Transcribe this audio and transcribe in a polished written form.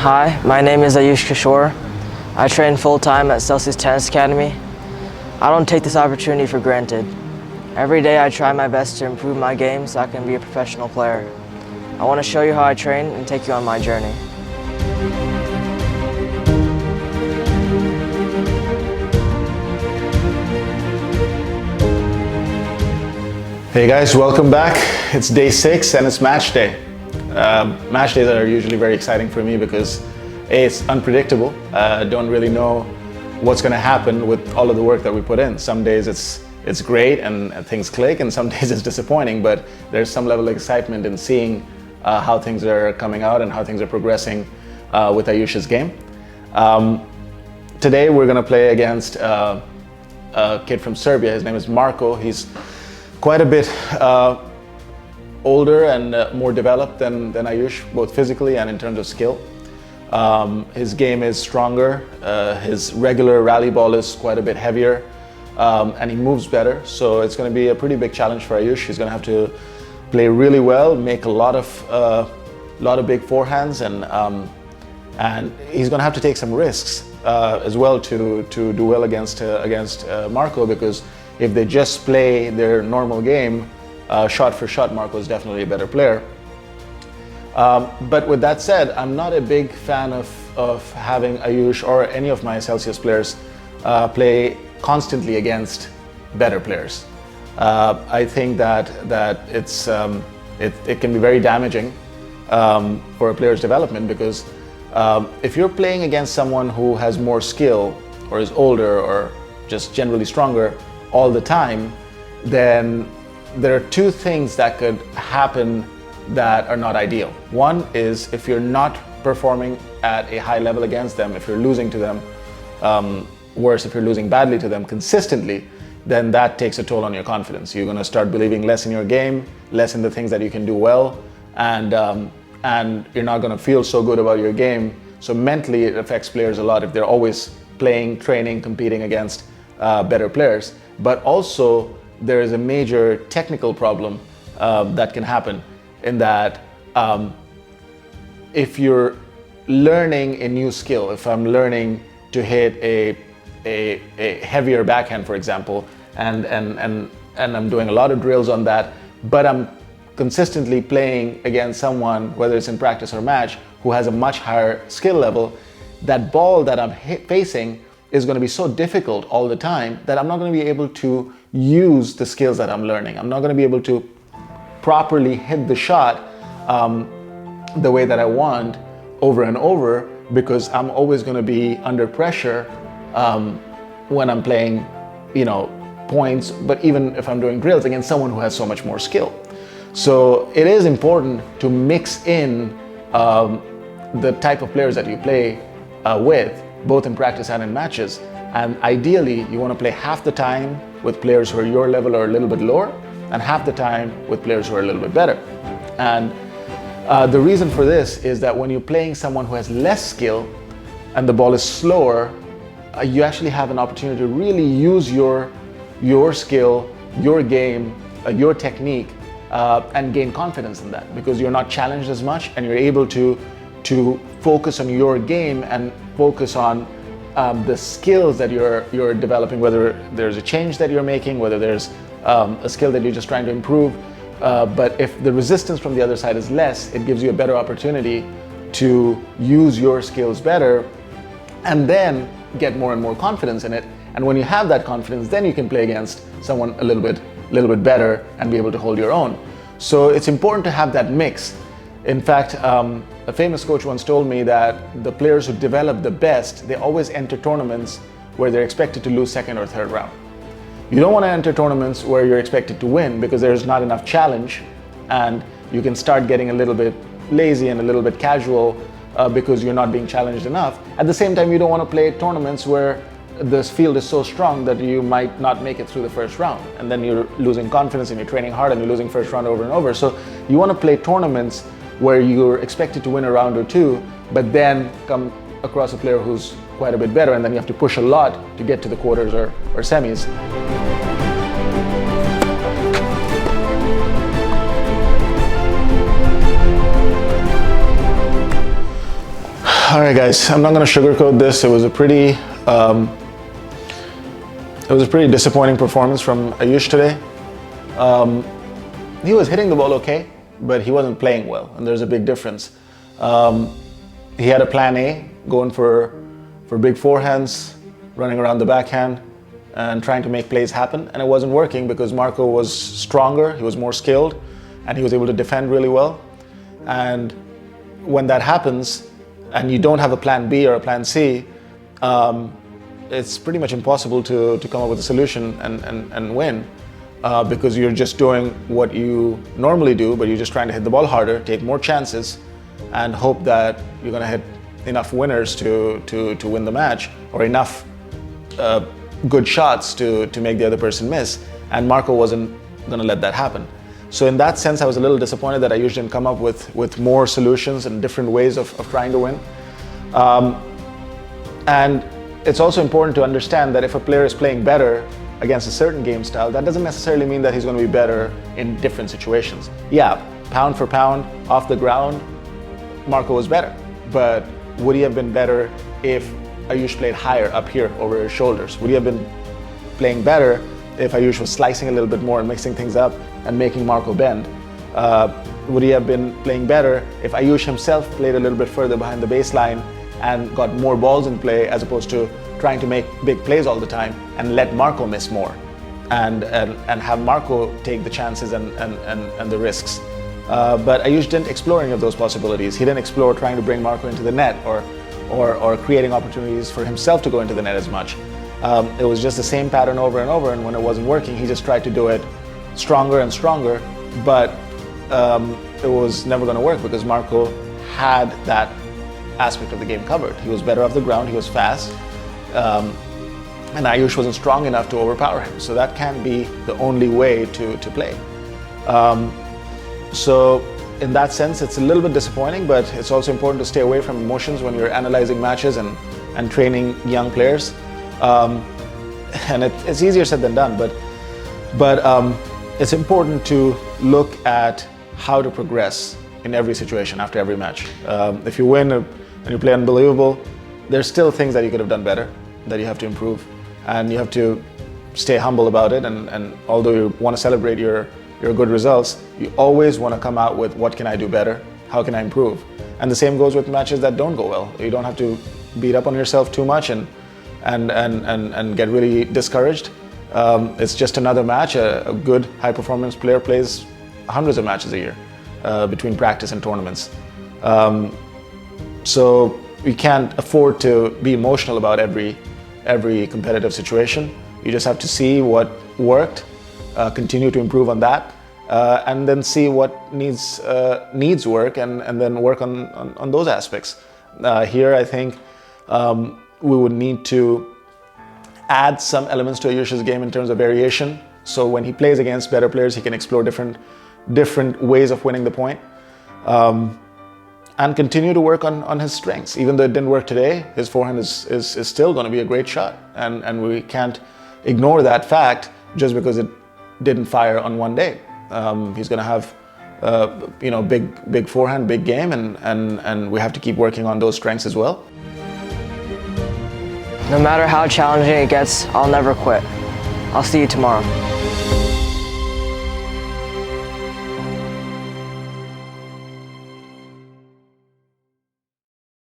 Hi, my name is Ayush Kishore. I train full-time at Celsius Tennis Academy. I don't take this opportunity for granted. Every day I try my best to improve my game so I can be a professional player. I want to show you how I train and take you on my journey. Hey guys, welcome back. It's day 6 and it's match day. Match days are usually very exciting for me because A, it's unpredictable. Don't really know what's going to happen with all of the work that we put in. Some days it's great and things click, and some days it's disappointing, but there's some level of excitement in seeing how things are coming out and how things are progressing with Ayush's game. Today we're going to play against a kid from Serbia. His name is Marko. He's quite a bit older and more developed than Ayush, both physically and in terms of skill. His game is stronger, his regular rally ball is quite a bit heavier, and he moves better, so it's going to be a pretty big challenge for Ayush. He's going to have to play really well, make a lot of big forehands, and he's going to have to take some risks as well to do well against Marko, because if they just play their normal game, shot for shot, Marko is definitely a better player. But with that said, I'm not a big fan of having Ayush or any of my Celsius players play constantly against better players. I think that it can be very damaging for a player's development, because if you're playing against someone who has more skill or is older or just generally stronger all the time, then there are two things that could happen that are not ideal. One is if you're not performing at a high level against them, if you're losing to them, worse, if you're losing badly to them consistently, then that takes a toll on your confidence. You're going to start believing less in your game, less in the things that you can do well, and you're not going to feel so good about your game. So mentally it affects players a lot if they're always playing, training, competing against better players. But also there is a major technical problem that can happen, in that if you're learning a new skill, if I'm learning to hit a heavier backhand, for example, and I'm doing a lot of drills on that, but I'm consistently playing against someone, whether it's in practice or match, who has a much higher skill level, that ball that I'm facing is going to be so difficult all the time that I'm not going to be able to use the skills that I'm learning. I'm not going to be able to properly hit the shot the way that I want over and over, because I'm always going to be under pressure when I'm playing, points, but even if I'm doing drills against someone who has so much more skill. So it is important to mix in the type of players that you play with, both in practice and in matches. And ideally, you want to play half the time with players who are your level or a little bit lower, and half the time with players who are a little bit better. And the reason for this is that when you're playing someone who has less skill and the ball is slower, you actually have an opportunity to really use your skill, your game, your technique, and gain confidence in that, because you're not challenged as much and you're able to focus on your game and focus on the skills that you're developing, whether there's a change that you're making, whether there's a skill that you're just trying to improve. But if the resistance from the other side is less, it gives you a better opportunity to use your skills better and then get more and more confidence in it. And when you have that confidence, then you can play against someone a little bit better and be able to hold your own. So it's important to have that mix. In fact, a famous coach once told me that the players who develop the best, they always enter tournaments where they're expected to lose second or third round. You don't want to enter tournaments where you're expected to win, because there's not enough challenge, and you can start getting a little bit lazy and a little bit casual because you're not being challenged enough. At the same time, you don't want to play tournaments where this field is so strong that you might not make it through the first round, and then you're losing confidence and you're training hard and you're losing first round over and over. So you want to play tournaments where you're expected to win a round or two, but then come across a player who's quite a bit better, and then you have to push a lot to get to the quarters or semis. right, guys, I'm not going to sugarcoat this. It was a pretty disappointing performance from Ayush today. He was hitting the ball okay, but he wasn't playing well, and there's a big difference. He had a plan A, going for big forehands, running around the backhand, and trying to make plays happen, and it wasn't working because Marco was stronger, he was more skilled, and he was able to defend really well. And when that happens, and you don't have a plan B or a plan C, it's pretty much impossible to come up with a solution and win, because you're just doing what you normally do, but you're just trying to hit the ball harder, take more chances, and hope that you're going to hit enough winners to win the match, or enough good shots to make the other person miss. And Marco wasn't going to let that happen. So in that sense, I was a little disappointed that Ayush didn't come up with more solutions and different ways of trying to win. And it's also important to understand that if a player is playing better against a certain game style, that doesn't necessarily mean that he's going to be better in different situations. Yeah, pound for pound, off the ground, Marco was better. But would he have been better if Ayush played higher up here over his shoulders? Would he have been playing better if Ayush was slicing a little bit more and mixing things up and making Marco bend? Would he have been playing better if Ayush himself played a little bit further behind the baseline and got more balls in play, as opposed to trying to make big plays all the time and let Marco miss more, and have Marco take the chances and the risks? But Ayush didn't explore any of those possibilities. He didn't explore trying to bring Marco into the net, or creating opportunities for himself to go into the net as much. It was just the same pattern over and over, and when it wasn't working, he just tried to do it stronger and stronger, but it was never going to work because Marco had that aspect of the game covered. He was better off the ground, he was fast, and Ayush wasn't strong enough to overpower him. So that can't be the only way to play. So in that sense, it's a little bit disappointing, but it's also important to stay away from emotions when you're analyzing matches and training young players. And it's easier said than done, but it's important to look at how to progress in every situation after every match. If you win and you play unbelievable, there's still things that you could have done better, that you have to improve, and you have to stay humble about it. And although you want to celebrate your good results, you always want to come out with, what can I do better? How can I improve? And the same goes with matches that don't go well. You don't have to beat up on yourself too much and get really discouraged. It's just another match. A good high-performance player plays hundreds of matches a year between practice and tournaments. So we can't afford to be emotional about every competitive situation. You just have to see what worked, continue to improve on that, and then see what needs work, and then work on those aspects. Here, I think we would need to add some elements to Ayush's game in terms of variation. So when he plays against better players, he can explore different ways of winning the point, and continue to work on his strengths. Even though it didn't work today, his forehand is still going to be a great shot, and we can't ignore that fact just because it didn't fire on one day. He's going to have big forehand, big game, and we have to keep working on those strengths as well. No matter how challenging it gets, I'll never quit. I'll see you tomorrow.